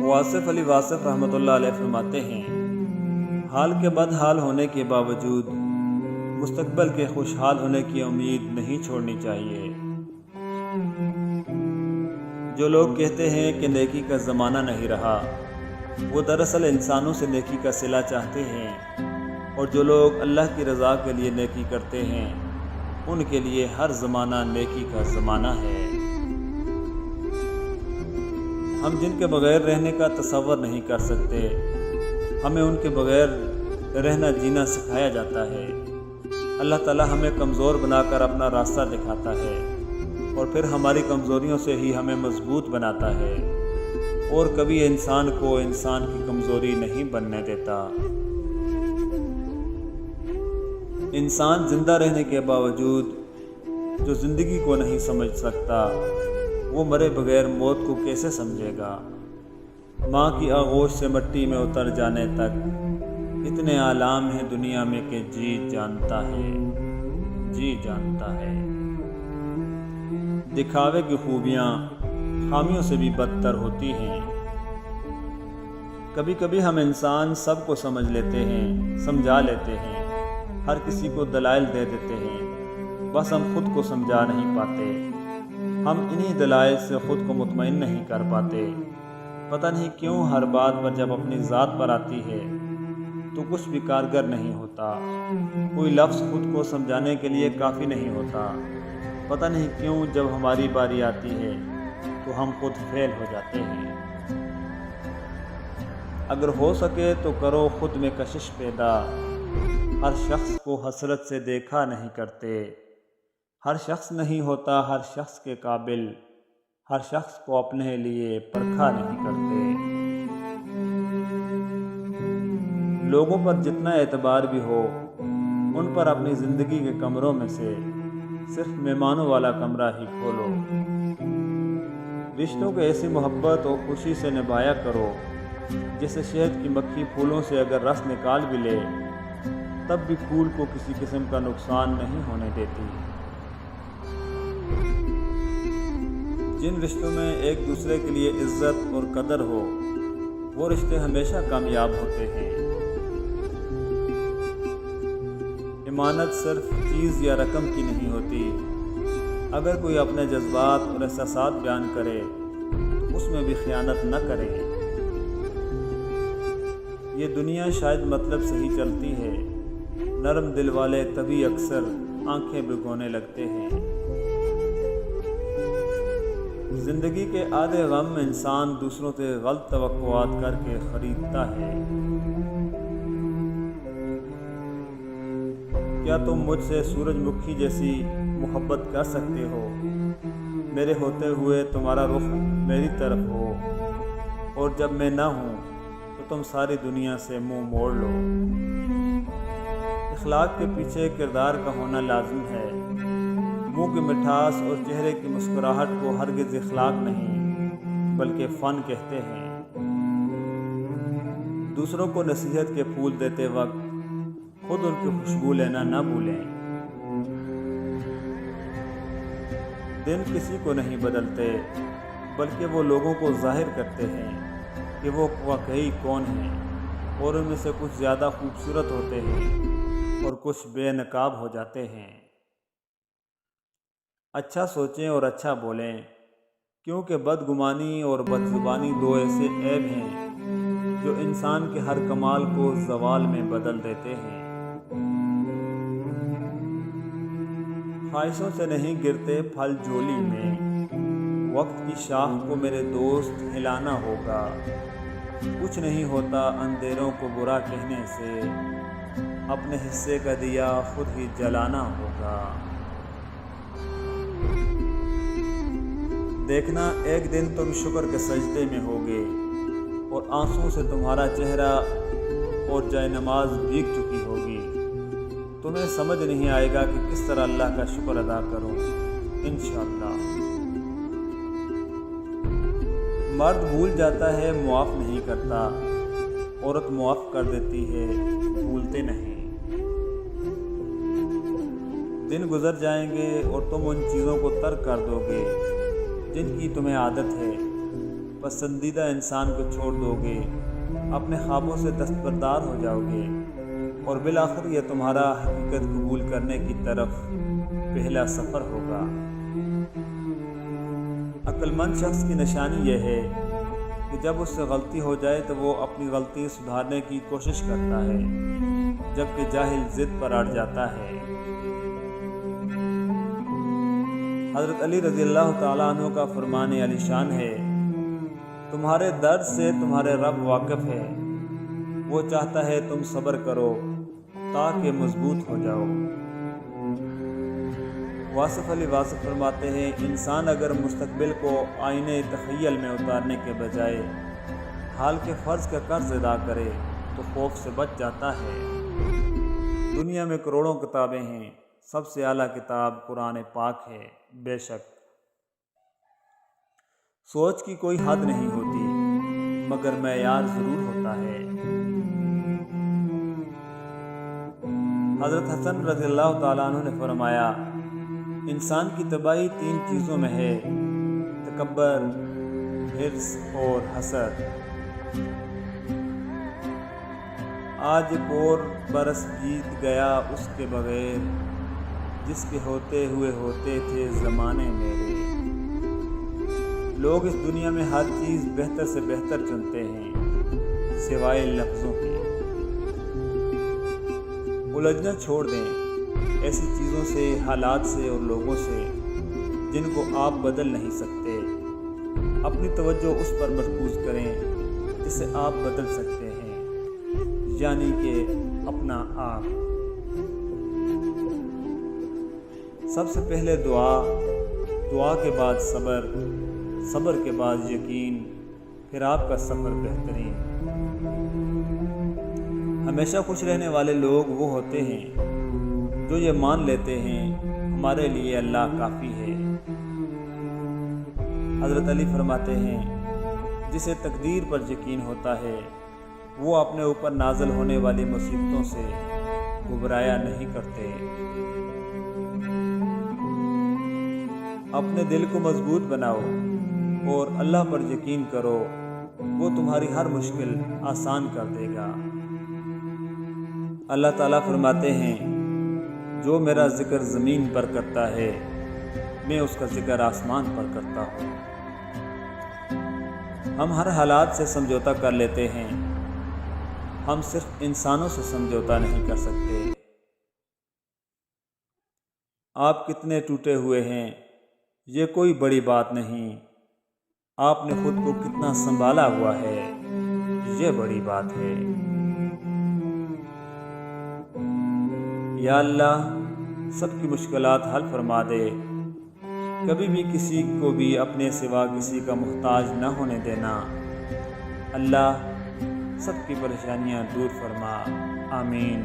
واصف علی واصف رحمۃ اللہ علیہ فرماتے ہیں، حال کے بد حال ہونے کے باوجود مستقبل کے خوشحال ہونے کی امید نہیں چھوڑنی چاہیے۔ جو لوگ کہتے ہیں کہ نیکی کا زمانہ نہیں رہا، وہ دراصل انسانوں سے نیکی کا صلہ چاہتے ہیں، اور جو لوگ اللہ کی رضا کے لیے نیکی کرتے ہیں ان کے لیے ہر زمانہ نیکی کا زمانہ ہے۔ ہم جن کے بغیر رہنے کا تصور نہیں کر سکتے، ہمیں ان کے بغیر رہنا جینا سکھایا جاتا ہے۔ اللہ تعالی ہمیں کمزور بنا کر اپنا راستہ دکھاتا ہے، اور پھر ہماری کمزوریوں سے ہی ہمیں مضبوط بناتا ہے، اور کبھی انسان کو انسان کی کمزوری نہیں بننے دیتا۔ انسان زندہ رہنے کے باوجود جو زندگی کو نہیں سمجھ سکتا، وہ مرے بغیر موت کو کیسے سمجھے گا؟ ماں کی آغوش سے مٹی میں اتر جانے تک اتنے آلام ہیں دنیا میں کہ جی جانتا ہے۔ دکھاوے کی خوبیاں خامیوں سے بھی بدتر ہوتی ہیں۔ کبھی کبھی ہم انسان سب کو سمجھ لیتے ہیں، سمجھا لیتے ہیں، ہر کسی کو دلائل دے دیتے ہیں، بس ہم خود کو سمجھا نہیں پاتے۔ ہم انہی دلائل سے خود کو مطمئن نہیں کر پاتے۔ پتہ نہیں کیوں ہر بات پر جب اپنی ذات پر آتی ہے تو کچھ بھی کارگر نہیں ہوتا، کوئی لفظ خود کو سمجھانے کے لیے کافی نہیں ہوتا۔ پتہ نہیں کیوں جب ہماری باری آتی ہے تو ہم خود فیل ہو جاتے ہیں۔ اگر ہو سکے تو کرو خود میں کشش پیدا، ہر شخص کو حسرت سے دیکھا نہیں کرتے۔ ہر شخص نہیں ہوتا ہر شخص کے قابل، ہر شخص کو اپنے لیے پرکھا نہیں کرتے۔ لوگوں پر جتنا اعتبار بھی ہو، ان پر اپنی زندگی کے کمروں میں سے صرف مہمانوں والا کمرہ ہی کھولو۔ رشتوں کو ایسی محبت اور خوشی سے نبھایا کرو جیسے شہد کی مکھی پھولوں سے اگر رس نکال بھی لے تب بھی پھول کو کسی قسم کا نقصان نہیں ہونے دیتی۔ جن رشتوں میں ایک دوسرے کے لیے عزت اور قدر ہو، وہ رشتے ہمیشہ کامیاب ہوتے ہیں۔ امانت صرف چیز یا رقم کی نہیں ہوتی۔ اگر کوئی اپنے جذبات اور احساسات بیان کرے تو اس میں بھی خیانت نہ کرے۔ یہ دنیا شاید مطلب سے ہی چلتی ہے، نرم دل والے تبھی اکثر آنکھیں بھگونے لگتے ہیں۔ زندگی کے آدھے غم انسان دوسروں سے غلط توقعات کر کے خریدتا ہے۔ کیا تم مجھ سے سورج مکھی جیسی محبت کر سکتے ہو؟ میرے ہوتے ہوئے تمہارا رخ میری طرف ہو، اور جب میں نہ ہوں تو تم ساری دنیا سے منہ موڑ لو۔ اخلاق کے پیچھے کردار کا ہونا لازم ہے۔ منہ کی مٹھاس اور چہرے کی مسکراہٹ کو ہرگز اخلاق نہیں بلکہ فن کہتے ہیں۔ دوسروں کو نصیحت کے پھول دیتے وقت خود ان کی خوشبو لینا نہ بھولیں۔ دن کسی کو نہیں بدلتے بلکہ وہ لوگوں کو ظاہر کرتے ہیں کہ وہ واقعی کون ہیں، اور ان میں سے کچھ زیادہ خوبصورت ہوتے ہیں اور کچھ بے نقاب ہو جاتے ہیں۔ اچھا سوچیں اور اچھا بولیں، کیونکہ بدگمانی اور بدزبانی دو ایسے عیب ہیں جو انسان کے ہر کمال کو زوال میں بدل دیتے ہیں۔ خواہشوں سے نہیں گرتے پھل جھولی میں، وقت کی شاخ کو میرے دوست ہلانا ہوگا۔ کچھ نہیں ہوتا اندھیروں کو برا کہنے سے، اپنے حصے کا دیا خود ہی جلانا ہوگا۔ دیکھنا ایک دن تم شکر کے سجدے میں ہوگے اور آنسوں سے تمہارا چہرہ اور جائے نماز بھیگ چکی ہوگی۔ تمہیں سمجھ نہیں آئے گا کہ کس طرح اللہ کا شکر ادا کروں۔ انشاءاللہ مرد بھول جاتا ہے معاف نہیں کرتا، عورت معاف کر دیتی ہے بھولتے نہیں۔ دن گزر جائیں گے اور تم ان چیزوں کو ترک کر دو گے جن کی تمہیں عادت ہے، پسندیدہ انسان کو چھوڑ دو گے، اپنے خوابوں سے دستبردار ہو جاؤ گے اور بالآخر یہ تمہارا حقیقت قبول کرنے کی طرف پہلا سفر ہوگا۔ عقل مند شخص کی نشانی یہ ہے کہ جب اس سے غلطی ہو جائے تو وہ اپنی غلطی سدھارنے کی کوشش کرتا ہے، جبکہ جاہل ضد پر اڑ جاتا ہے۔ حضرت علی رضی اللہ تعالیٰ عنہ کا فرمان علی شان ہے، تمہارے درد سے تمہارے رب واقف ہے، وہ چاہتا ہے تم صبر کرو تاکہ مضبوط ہو جاؤ۔ واصف علی واصف فرماتے ہیں، انسان اگر مستقبل کو آئینے تخیل میں اتارنے کے بجائے حال کے فرض کا قرض ادا کرے تو خوف سے بچ جاتا ہے۔ دنیا میں کروڑوں کتابیں ہیں، سب سے اعلیٰ کتاب قرآن پاک ہے۔ بے شک سوچ کی کوئی حد نہیں ہوتی، مگر معیار ضرور ہوتا ہے۔ حضرت حسن رضی اللہ تعالیٰ عنہ نے فرمایا، انسان کی تباہی 3 چیزوں میں ہے، تکبر، حرص اور حسد۔ آج ایک اور برس بیت گیا اس کے بغیر، جس کے ہوتے ہوئے ہوتے تھے زمانے میرے۔ لوگ اس دنیا میں ہر چیز بہتر سے بہتر چنتے ہیں سوائے لفظوں کے۔ الجھنا چھوڑ دیں ایسی چیزوں سے، حالات سے اور لوگوں سے جن کو آپ بدل نہیں سکتے۔ اپنی توجہ اس پر مرکوز کریں جسے آپ بدل سکتے ہیں، یعنی کہ اپنا آپ۔ سب سے پہلے دعا کے بعد صبر، صبر کے بعد یقین، پھر آپ کا سفر بہترین۔ ہمیشہ خوش رہنے والے لوگ وہ ہوتے ہیں جو یہ مان لیتے ہیں ہمارے لیے اللہ کافی ہے۔ حضرت علی فرماتے ہیں، جسے تقدیر پر یقین ہوتا ہے وہ اپنے اوپر نازل ہونے والی مصیبتوں سے گھبرایا نہیں کرتے۔ اپنے دل کو مضبوط بناؤ اور اللہ پر یقین کرو، وہ تمہاری ہر مشکل آسان کر دے گا۔ اللہ تعالیٰ فرماتے ہیں، جو میرا ذکر زمین پر کرتا ہے میں اس کا ذکر آسمان پر کرتا ہوں۔ ہم ہر حالات سے سمجھوتا کر لیتے ہیں، ہم صرف انسانوں سے سمجھوتا نہیں کر سکتے۔ آپ کتنے ٹوٹے ہوئے ہیں یہ کوئی بڑی بات نہیں، آپ نے خود کو کتنا سنبھالا ہوا ہے یہ بڑی بات ہے۔ یا اللہ سب کی مشکلات حل فرما دے، کبھی بھی کسی کو بھی اپنے سوا کسی کا محتاج نہ ہونے دینا۔ اللہ سب کی پریشانیاں دور فرما، آمین۔